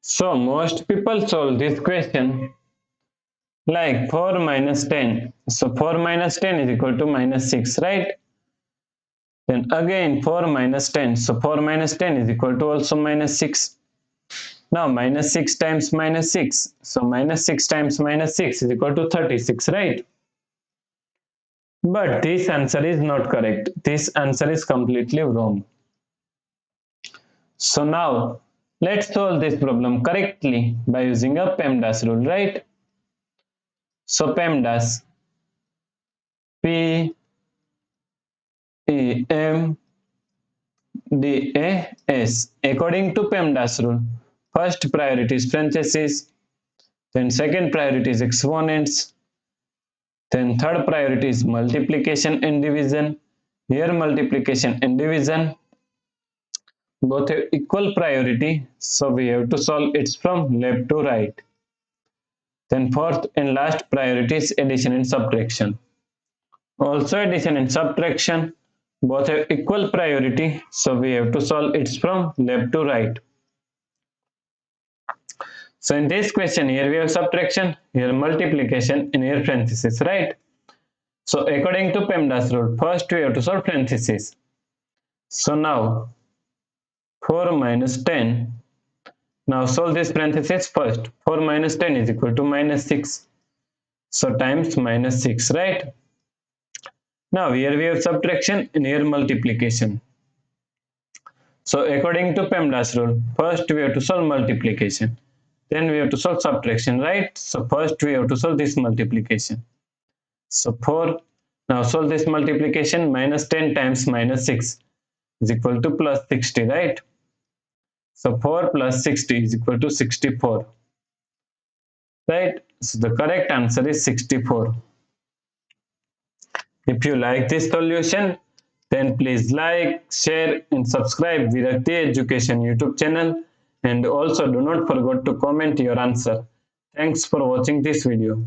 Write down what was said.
So most people solve this question like 4 minus 10. So 4 minus 10 is equal to minus 6, right? Then again 4 minus 10. So 4 minus 10 is equal to also minus 6. Now minus 6 times minus 6. So minus 6 times minus 6 is equal to 36, right? But this answer is not correct. This answer is completely wrong. So now let's solve this problem correctly by using a PEMDAS rule, right? So PEMDAS, P E M D A S. According to PEMDAS rule, first priority is parentheses, then second priority is exponents, then third priority is multiplication and division. Here multiplication and division both have equal priority, so we have to solve it from left to right. Then fourth and last priority is addition and subtraction. Also addition and subtraction both have equal priority, so we have to solve it from left to right. So in this question, here we have subtraction, here multiplication, and here parenthesis, right? So according to PEMDAS rule, first we have to solve parenthesis. So now 4 minus 10. Now solve this parenthesis first. 4 minus 10 is equal to minus 6. So times minus 6, right? Now here we have subtraction and here multiplication. So according to PEMDAS rule, first we have to solve multiplication. Then we have to solve subtraction, right? So first we have to solve this multiplication. So 4, now solve this multiplication, minus 10 times minus 6 is equal to plus 60, right? So 4 plus 60 is equal to 64, right? So the correct answer is 64. If you like this solution, then please like, share and subscribe Virakti Education YouTube channel, and also do not forget to comment your answer. Thanks for watching this video.